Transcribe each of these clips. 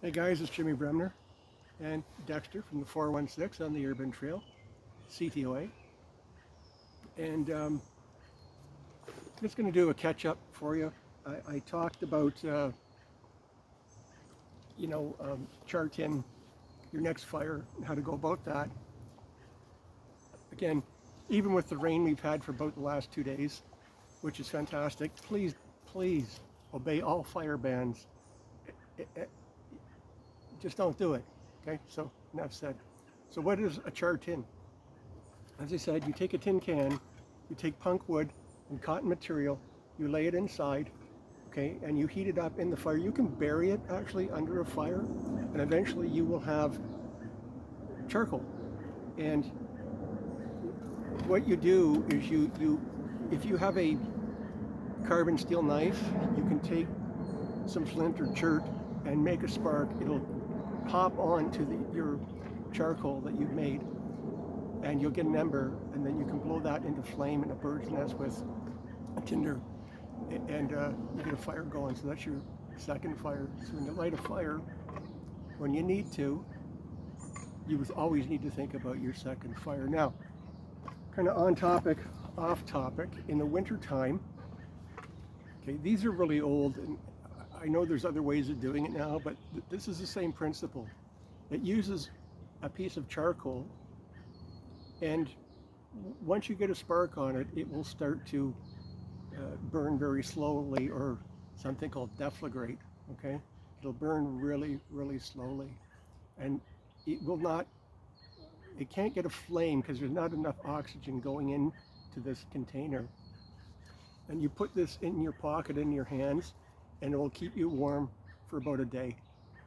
Hey guys, it's Jimmy Bremner and Dexter from the 416 on the Urban Trail, CTOA. And I'm just going to do a catch up for you. I talked about, Char-Tin, your next fire, and how to go about that. Again, even with the rain we've had for about the last 2 days, which is fantastic, please obey all fire bans. Just don't do it. Okay, so enough said. So what is a Char-Tin? As I said, you take a tin can, you take punk wood and cotton material, you lay it inside, okay, and you heat it up in the fire. You can bury it actually under a fire, and eventually you will have charcoal. And what you do is if you have a carbon steel knife, you can take some flint or chert and make a spark. It'll hop onto your charcoal that you've made, and you'll get an ember, and then you can blow that into flame in a bird's nest with a tinder, and you get a fire going. So that's your second fire. So when you light a fire, when you need to, you always need to think about your second fire. Now, kind of on topic, off topic, in the winter time, okay, these are really old, and I know there's other ways of doing it now, but this is the same principle. It uses a piece of charcoal, and once you get a spark on it, it will start to burn very slowly, or something called deflagrate, okay? It'll burn really, really slowly, and it can't get a flame because there's not enough oxygen going into this container. And you put this in your pocket, in your hands, and it will keep you warm for about a day.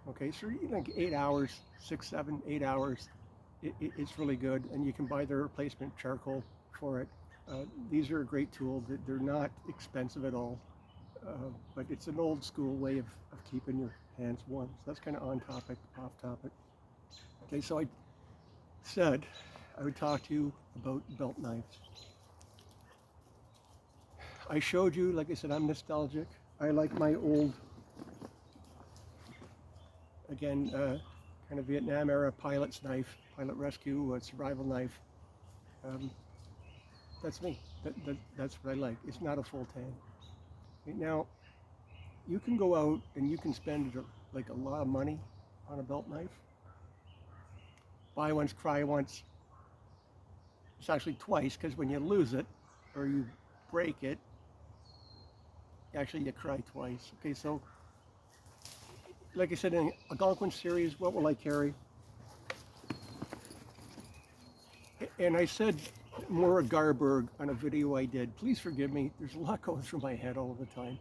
Okay, so like 8 hours, 6, 7, 8 hours, it's really good, and you can buy the replacement charcoal for it. These are a great tool. They're not expensive at all, but it's an old school way of keeping your hands warm. So that's kind of on topic, off topic. Okay, so I said I would talk to you about belt knives. I showed you, like I said, I'm nostalgic. I like my old, again, kind of Vietnam era pilot's knife, pilot rescue, survival knife. That's me. That's what I like. It's not a full tang. Okay, now, you can go out and you can spend like a lot of money on a belt knife. Buy once, cry once. It's actually twice, because when you lose it or you break it, actually you cry twice. Okay, so like I said, in Algonquin series, what will I carry? And I said Maura Garberg on a video I did. Please forgive me. There's a lot going through my head all the time.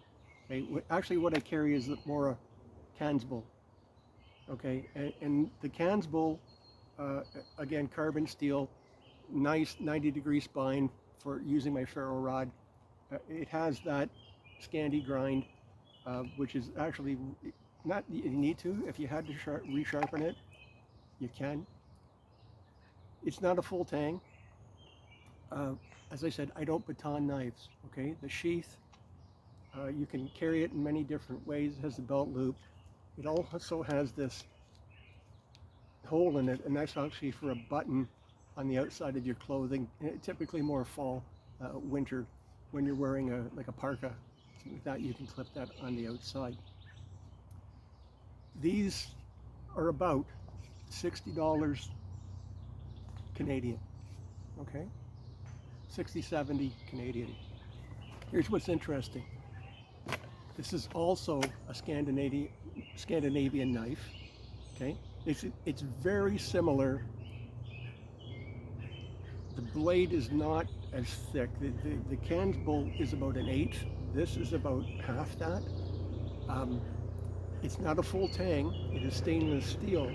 Okay, actually what I carry is the Maura Cansbull. Okay, and the Cansbull, again, carbon steel, nice 90-degree spine for using my ferro rod. It has that Scandi grind, which is actually not, you need to. If you had to resharpen it, you can. It's not a full tang. As I said, I don't baton knives, okay? The sheath, you can carry it in many different ways. It has the belt loop. It also has this hole in it, and that's actually for a button on the outside of your clothing, typically more fall, winter, when you're wearing like a parka, something like that, you can clip that on the outside. These are about $60 Canadian, okay? 60, 70 Canadian. Here's what's interesting. This is also a Scandinavian knife, okay? It's very similar. The blade is not as thick. The Cansbull is about an eighth. This is about half that. It's not a full tang. It is stainless steel,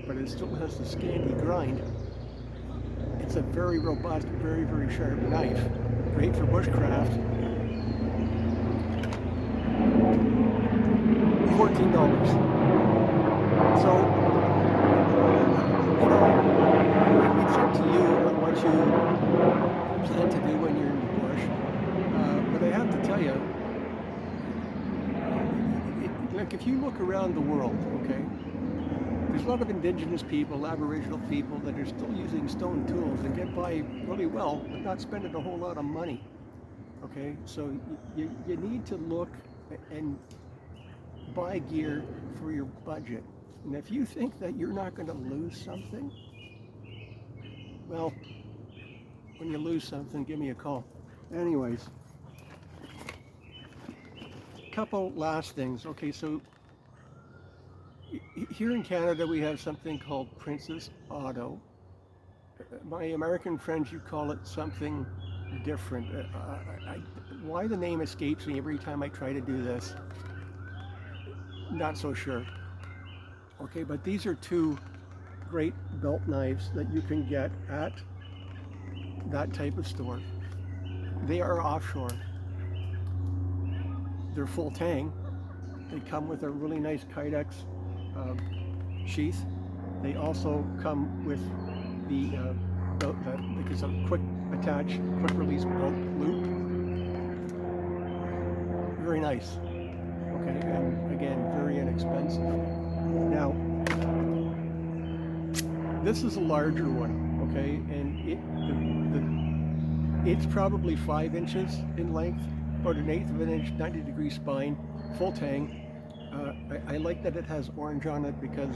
but it still has the Scandi grind. It's a very robust, very, very sharp knife. Great for bushcraft. $14. So, it's up to you on what you plan to do when you're in the bush. But I have to tell you, like if you look around the world, okay, there's a lot of indigenous people, Aboriginal people that are still using stone tools and get by really well, but not spending a whole lot of money. Okay, so you need to look and buy gear for your budget. And if you think that you're not going to lose something, well, when you lose something, give me a call. Anyways, couple last things. Okay, so here in Canada we have something called Princess Auto. My American friends, you call it something different. Why the name escapes me every time I try to do this, not so sure. Okay, but these are two great belt knives that you can get at that type of store. They are offshore. They're full tang. They come with a really nice Kydex sheath. They also come with because of quick attach, quick release bolt loop. Very nice. Okay, and again, very inexpensive. Now, this is a larger one. Okay, and it's probably 5 inches in length, about 1/8 of an inch, 90-degree spine, full tang. I like that it has orange on it because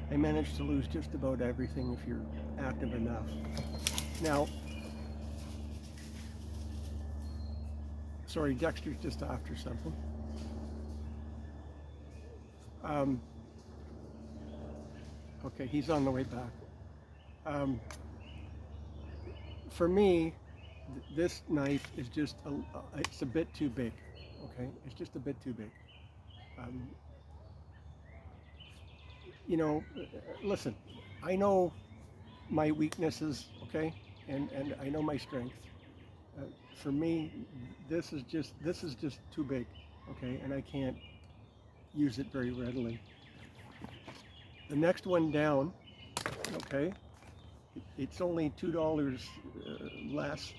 I managed to lose just about everything if you're active enough. Now, sorry, Dexter's just after something. Okay, he's on the way back. For me, this knife is just it's a bit too big. Okay, it's just a bit too big. You know, listen, I know my weaknesses, okay, and I know my strengths. For me, this is just too big, okay, and I can't use it very readily. The next one down, okay, it's only $2 less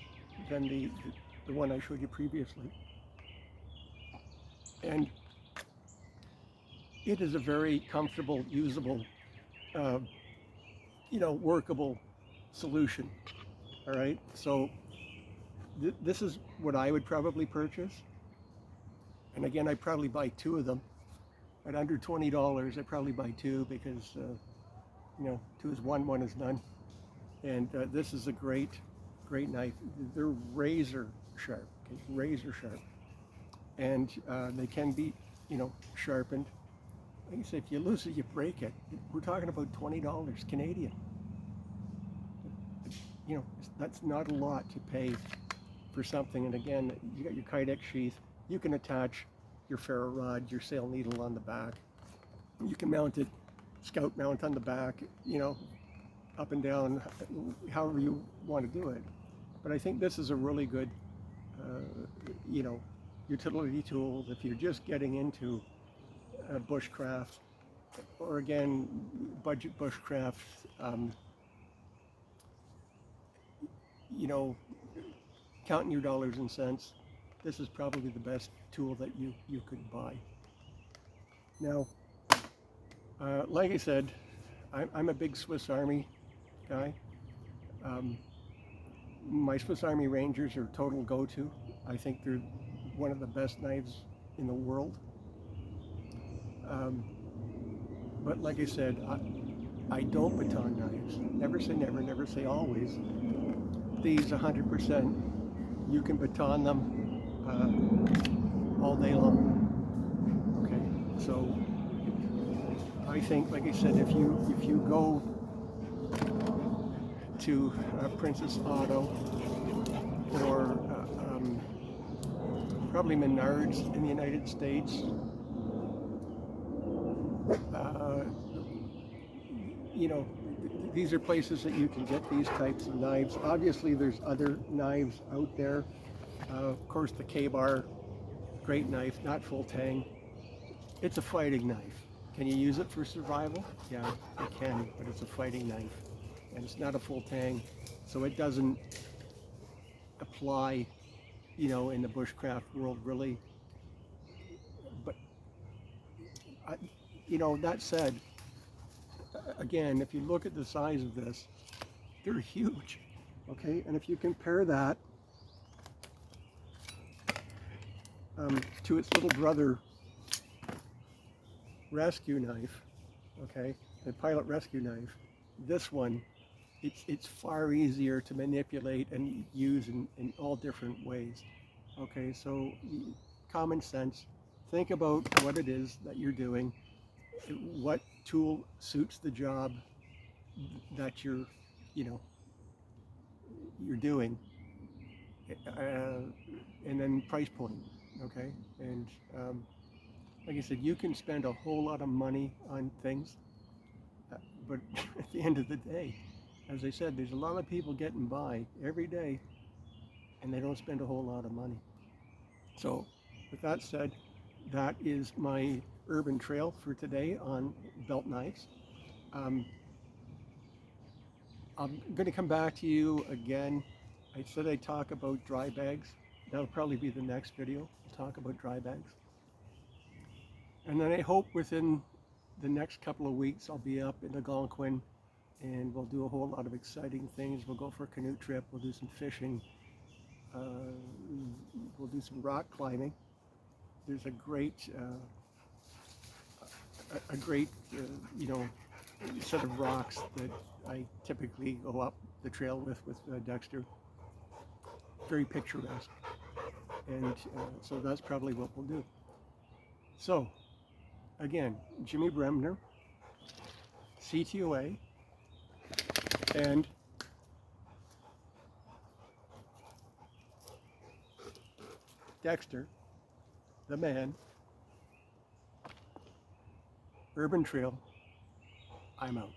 than the one I showed you previously, and it is a very comfortable, usable, workable solution. All right, so this is what I would probably purchase, and again, I'd probably buy 2 of them. At under $20, I'd probably buy 2 because 2 is one, 1 is none. And this is a great knife. They're razor sharp, okay? Razor sharp, and they can be, sharpened. Like I said, if you lose it, you break it. We're talking about $20 Canadian. That's not a lot to pay for something. And again, you got your Kydex sheath. You can attach your ferro rod, your sail needle on the back. You can mount it, scout mount on the back, up and down, however you want to do it. But I think this is a really good, utility tool if you're just getting into bushcraft, or again, budget bushcraft, counting your dollars and cents. This is probably the best tool that you could buy. Now, like I said, I'm a big Swiss Army guy. My Swiss Army Rangers are total go-to. I think they're one of the best knives in the world. But like I said, I don't baton knives. Never say never, never say always. These 100%, you can baton them all day long. Okay, so I think, like I said, if you go to Princess Auto or probably Menards in the United States, these are places that you can get these types of knives. Obviously, there's other knives out there. Of course, the K-Bar, great knife, not full tang. It's a fighting knife. Can you use it for survival? Yeah, you can, but it's a fighting knife. And it's not a full tang, so it doesn't apply, in the bushcraft world really. But that said, again, if you look at the size of this, they're huge, okay? And if you compare that to its little brother rescue knife, okay, the pilot rescue knife, this one, it's far easier to manipulate and use in all different ways. Okay, so common sense, think about what it is that you're doing, what tool suits the job that you're doing, and then price point, okay? And like I said, you can spend a whole lot of money on things, but at the end of the day, as I said, there's a lot of people getting by every day and they don't spend a whole lot of money. So with that said, that is my urban trail for today on belt knives. I'm going to come back to you again. I said I'd talk about dry bags. That'll probably be the next video. We'll talk about dry bags. And then I hope within the next couple of weeks I'll be up in Algonquin and we'll do a whole lot of exciting things. We'll go for a canoe trip, we'll do some fishing, we'll do some rock climbing. There's a great set of rocks that I typically go up the trail with Dexter. Very picturesque, and so that's probably what we'll do. So again, Jimmy Bremner, CTOA, and Dexter, the man, Urban Trail, I'm out.